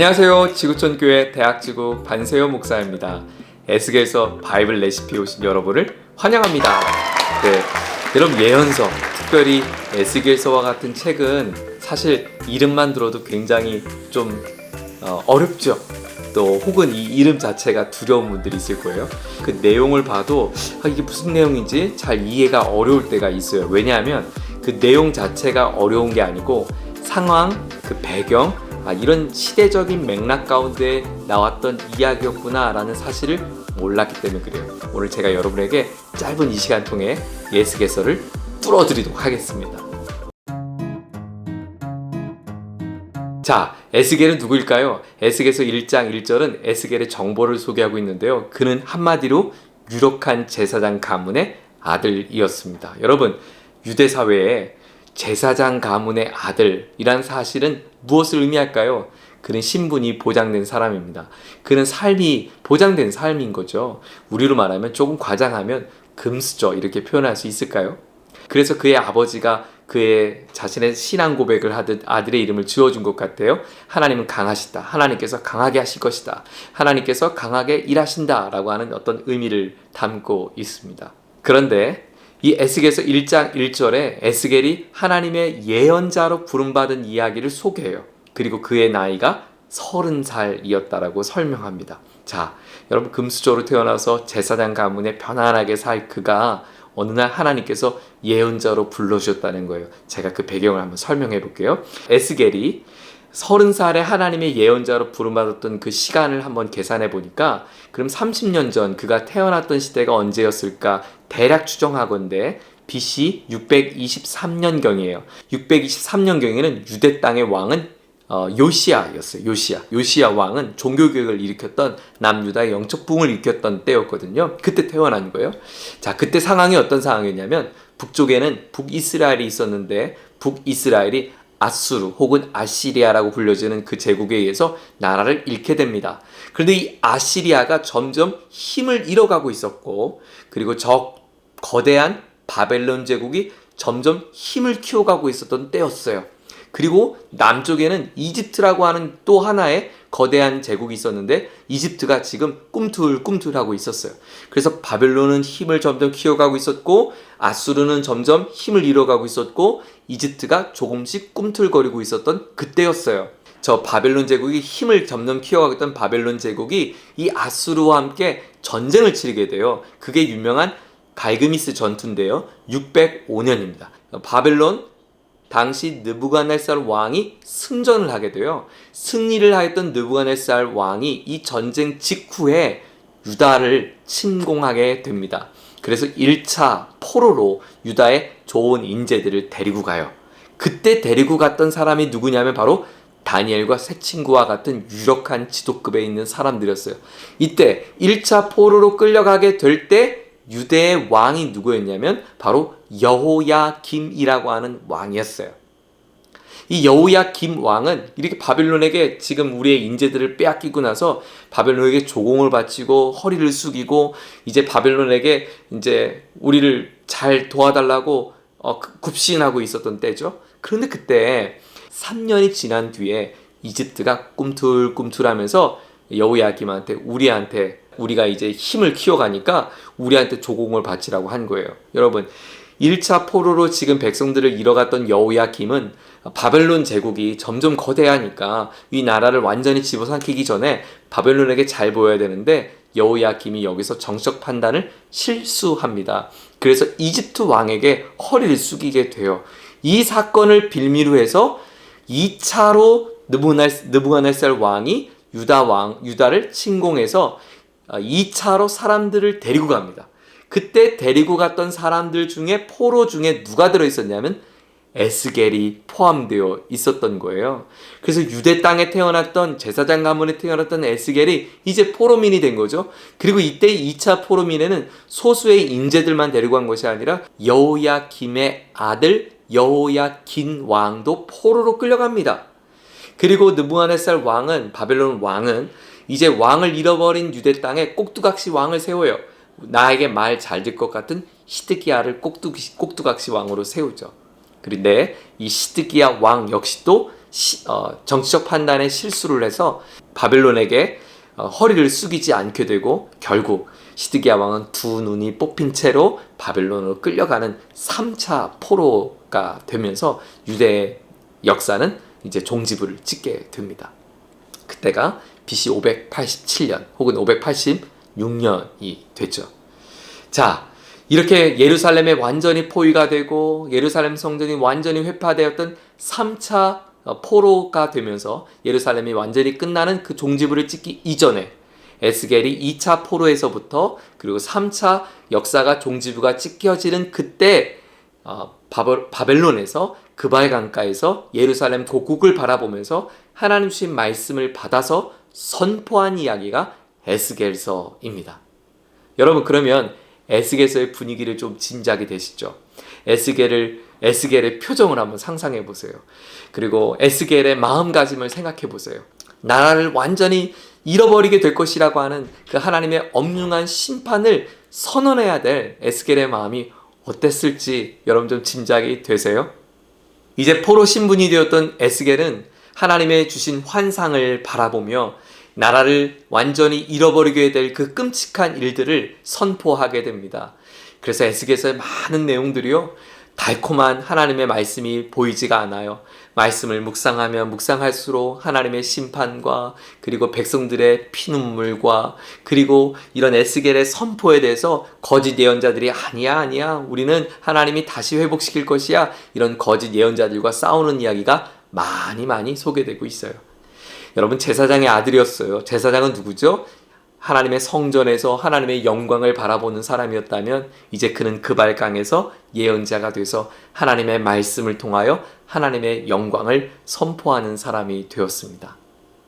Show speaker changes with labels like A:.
A: 안녕하세요. 지구촌교회 대학지구 반세요 목사입니다. 에스겔서 바이블 레시피 오신 여러분을 환영합니다. 네, 여러분 예언서, 특별히 에스겔서와 같은 책은 사실 이름만 들어도 굉장히 좀 어렵죠. 또 혹은 이 이름 자체가 두려운 분들이 있을 거예요. 그 내용을 봐도 이게 무슨 내용인지 잘 이해가 어려울 때가 있어요. 왜냐하면 그 내용 자체가 어려운 게 아니고 상황, 그 배경, 이런 시대적인 맥락 가운데 나왔던 이야기였구나 라는 사실을 몰랐기 때문에 그래요. 오늘 제가 여러분에게 짧은 이 시간 통해 에스겔서를 뚫어드리도록 하겠습니다. 자, 에스겔은 누구일까요? 에스겔서 1장 1절은 에스겔의 정보를 소개하고 있는데요. 그는 한마디로 유력한 제사장 가문의 아들이었습니다. 여러분, 유대 사회에 제사장 가문의 아들이란 사실은 무엇을 의미할까요? 그는 신분이 보장된 사람입니다. 그는 삶이 보장된 삶인 거죠. 우리로 말하면 조금 과장하면 금수저 이렇게 표현할 수 있을까요? 그래서 그의 아버지가 그의 자신의 신앙 고백을 하듯 아들의 이름을 지어준 것 같아요. 하나님은 강하시다. 하나님께서 강하게 하실 것이다. 하나님께서 강하게 일하신다 라고 하는 어떤 의미를 담고 있습니다. 그런데 이 에스겔서 1장 1절에 에스겔이 하나님의 예언자로 부름받은 이야기를 소개해요. 그리고 그의 나이가 30살이었다라고 설명합니다. 자, 여러분 금수저로 태어나서 제사장 가문에 편안하게 살 그가 어느 날 하나님께서 예언자로 불러주셨다는 거예요. 제가 그 배경을 한번 설명해 볼게요. 에스겔이 30살에 하나님의 예언자로 부름받았던 그 시간을 한번 계산해 보니까 그럼 30년 전 그가 태어났던 시대가 언제였을까 대략 추정하건대 BC 623년경이에요. 623년경에는 유대 땅의 왕은 요시야였어요. 요시야 왕은 종교개혁을 일으켰던 남유다의 영적 부흥을 일으켰던 때였거든요. 그때 태어난 거예요. 자, 그때 상황이 어떤 상황이었냐면 북쪽에는 북이스라엘이 있었는데 북이스라엘이 아수르 혹은 아시리아라고 불려지는 그 제국에 의해서 나라를 잃게 됩니다. 그런데 이 아시리아가 점점 힘을 잃어가고 있었고, 그리고 저 거대한 바벨론 제국이 점점 힘을 키워가고 있었던 때였어요. 그리고 남쪽에는 이집트라고 하는 또 하나의 거대한 제국이 있었는데 이집트가 지금 꿈틀꿈틀하고 있었어요. 그래서 바벨론은 힘을 점점 키워가고 있었고 아수르는 점점 힘을 잃어가고 있었고 이집트가 조금씩 꿈틀거리고 있었던 그때였어요. 저 바벨론 제국이 힘을 점점 키워가고 있던 바벨론 제국이 이 아수르와 함께 전쟁을 치르게 돼요. 그게 유명한 갈그미스 전투인데요. 605년입니다. 바벨론 당시 느부갓네살 왕이 승전을 하게 돼요. 승리를 하였던 느부갓네살 왕이 이 전쟁 직후에 유다를 침공하게 됩니다. 그래서 1차 포로로 유다의 좋은 인재들을 데리고 가요. 그때 데리고 갔던 사람이 누구냐면 바로 다니엘과 새 친구와 같은 유력한 지도급에 있는 사람들이었어요. 이때 1차 포로로 끌려가게 될 때 유대의 왕이 누구였냐면 바로 여호야김이라고 하는 왕이었어요. 이 여호야김 왕은 이렇게 바벨론에게 지금 우리의 인재들을 빼앗기고 나서 바벨론에게 조공을 바치고 허리를 숙이고 이제 바벨론에게 이제 우리를 잘 도와달라고 굽신하고 있었던 때죠. 그런데 그때 3년이 지난 뒤에 이집트가 꿈틀꿈틀하면서 여호야김한테 우리가 이제 힘을 키워가니까 우리한테 조공을 바치라고 한 거예요. 여러분 1차 포로로 지금 백성들을 잃어갔던 여호야김은 바벨론 제국이 점점 거대하니까 이 나라를 완전히 집어삼키기 전에 바벨론에게 잘 보여야 되는데 여호야김이 여기서 정적 판단을 실수합니다. 그래서 이집트 왕에게 허리를 숙이게 돼요. 이 사건을 빌미로 해서 2차로 느부갓네살 왕이 유다를 침공해서 2차로 사람들을 데리고 갑니다. 그때 데리고 갔던 사람들 중에 포로 중에 누가 들어있었냐면 에스겔이 포함되어 있었던 거예요. 그래서 유대 땅에 태어났던 제사장 가문에 태어났던 에스겔이 이제 포로민이 된 거죠. 그리고 이때 2차 포로민에는 소수의 인재들만 데리고 간 것이 아니라 여호야김의 아들 여호야긴 왕도 포로로 끌려갑니다. 그리고 느부갓네살 왕은 바벨론 왕은 이제 왕을 잃어버린 유대 땅에 꼭두각시 왕을 세워요. 나에게 말 잘 들 것 같은 히드기야를 꼭두각시 왕으로 세우죠. 그런데 이 시드기야 왕 역시 또 정치적 판단에 실수를 해서 바벨론에게 허리를 숙이지 않게 되고 결국 시드기야 왕은 두 눈이 뽑힌 채로 바벨론으로 끌려가는 3차 포로가 되면서 유대의 역사는 이제 종지부를 찍게 됩니다. 그때가 BC 587년 혹은 586년이 됐죠. 자, 이렇게 예루살렘에 완전히 포위가 되고 예루살렘 성전이 완전히 회파되었던 3차 포로가 되면서 예루살렘이 완전히 끝나는 그 종지부를 찍기 이전에 에스겔이 2차 포로에서부터 그리고 3차 역사가 종지부가 찍혀지는 그때 바벨론에서 그발 강가에서 예루살렘 고국을 바라보면서 하나님 주신 말씀을 받아서 선포한 이야기가 에스겔서입니다. 여러분, 그러면 에스겔서의 분위기를 좀 짐작이 되시죠? 에스겔의 표정을 한번 상상해 보세요. 그리고 에스겔의 마음가짐을 생각해 보세요. 나라를 완전히 잃어버리게 될 것이라고 하는 그 하나님의 엄중한 심판을 선언해야 될 에스겔의 마음이 어땠을지 여러분 좀 짐작이 되세요? 이제 포로 신분이 되었던 에스겔은 하나님의 주신 환상을 바라보며 나라를 완전히 잃어버리게 될 그 끔찍한 일들을 선포하게 됩니다. 그래서 에스겔서의 많은 내용들이요, 달콤한 하나님의 말씀이 보이지가 않아요. 말씀을 묵상하면 묵상할수록 하나님의 심판과 그리고 백성들의 피눈물과 그리고 이런 에스겔의 선포에 대해서 거짓 예언자들이 아니야 우리는 하나님이 다시 회복시킬 것이야, 이런 거짓 예언자들과 싸우는 이야기가 많이 소개되고 있어요. 여러분, 제사장의 아들이었어요. 제사장은 누구죠? 하나님의 성전에서 하나님의 영광을 바라보는 사람이었다면 이제 그는 그발강에서 예언자가 돼서 하나님의 말씀을 통하여 하나님의 영광을 선포하는 사람이 되었습니다.